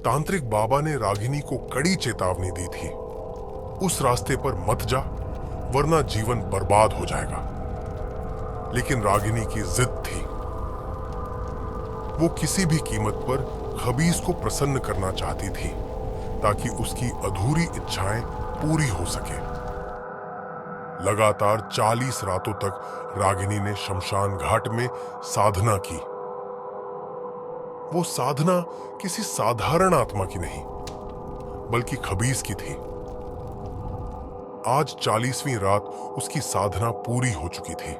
तांत्रिक बाबा ने रागिनी को कड़ी चेतावनी दी थी, उस रास्ते पर मत जा वरना जीवन बर्बाद हो जाएगा। लेकिन रागिनी की जिद थी। वो किसी भी कीमत पर खबीस को प्रसन्न करना चाहती थी ताकि उसकी अधूरी इच्छाएं पूरी हो सके। लगातार 40 रातों तक रागिनी ने शमशान घाट में साधना की। वो साधना किसी साधारण आत्मा की नहीं, बल्कि खबीस की थी। आज 40वीं रात उसकी साधना पूरी हो चुकी थी।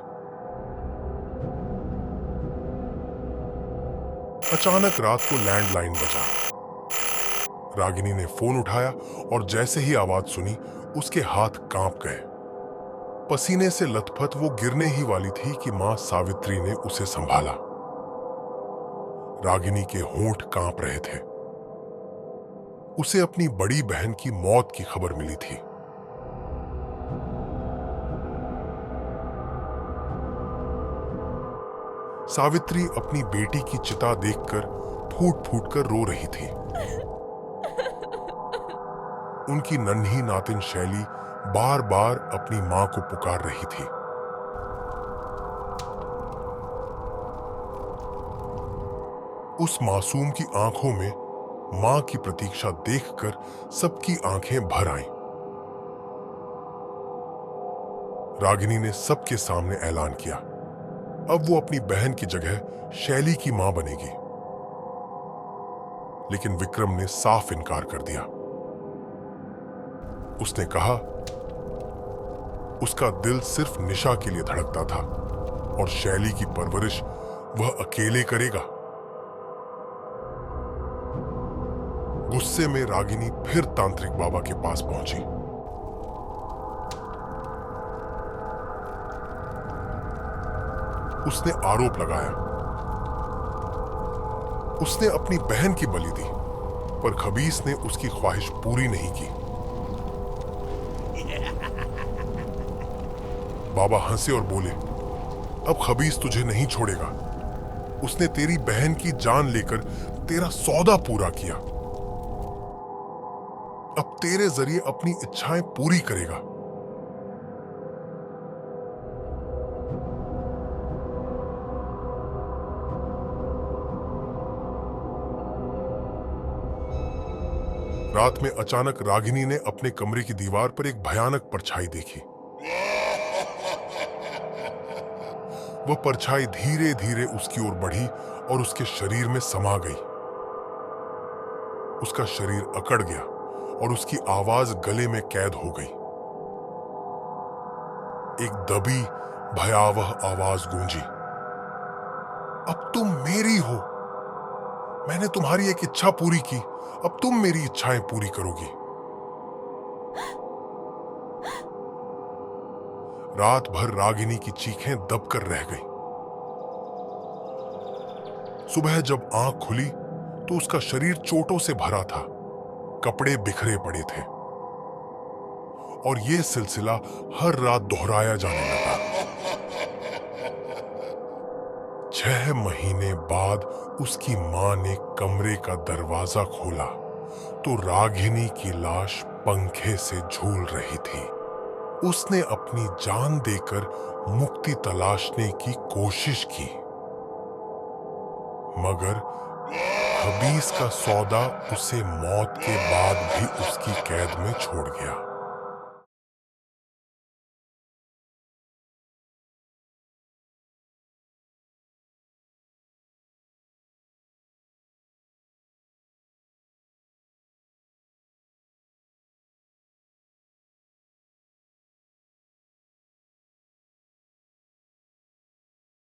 अचानक रात को लैंडलाइन बजा। रागिनी ने फोन उठाया और जैसे ही आवाज सुनी उसके हाथ कांप गए। पसीने से लथपथ वो गिरने ही वाली थी कि मां सावित्री ने उसे संभाला। रागिनी के होंठ कांप रहे थे। उसे अपनी बड़ी बहन की मौत की खबर मिली थी। सावित्री अपनी बेटी की चिता देखकर फूट फूट कर रो रही थी। उनकी नन्ही नातिन शैली बार बार अपनी मां को पुकार रही थी। उस मासूम की आंखों में मां की प्रतीक्षा देखकर सबकी आंखें भर आईं। रागिनी ने सबके सामने ऐलान किया, अब वो अपनी बहन की जगह शैली की मां बनेगी। लेकिन विक्रम ने साफ इनकार कर दिया। उसने कहा उसका दिल सिर्फ निशा के लिए धड़कता था और शैली की परवरिश वह अकेले करेगा। गुस्से में रागिनी फिर तांत्रिक बाबा के पास पहुंची। उसने आरोप लगाया, उसने अपनी बहन की बलि दी, पर खबीस ने उसकी ख्वाहिश पूरी नहीं की। बाबा हंसे और बोले, अब खबीस तुझे नहीं छोड़ेगा। उसने तेरी बहन की जान लेकर तेरा सौदा पूरा किया। अब तेरे जरिए अपनी इच्छाएं पूरी करेगा। रात में अचानक रागिनी ने अपने कमरे की दीवार पर एक भयानक परछाई देखी। वह परछाई धीरे धीरे उसकी ओर बढ़ी और उसके शरीर में समा गई। उसका शरीर अकड़ गया और उसकी आवाज गले में कैद हो गई। एक दबी भयावह आवाज गूंजी, अब तुम मेरी हो। मैंने तुम्हारी एक इच्छा पूरी की, अब तुम मेरी इच्छाएं पूरी करोगी। रात भर रागिनी की चीखें दबकर रह गईं। सुबह जब आंख खुली तो उसका शरीर चोटों से भरा था, कपड़े बिखरे पड़े थे और यह सिलसिला हर रात दोहराया जाने लगा। 6 महीने बाद उसकी मां ने कमरे का दरवाजा खोला तो रागिनी की लाश पंखे से झूल रही थी। उसने अपनी जान देकर मुक्ति तलाशने की कोशिश की, मगर खबीस का सौदा उसे मौत के बाद भी उसकी कैद में छोड़ गया।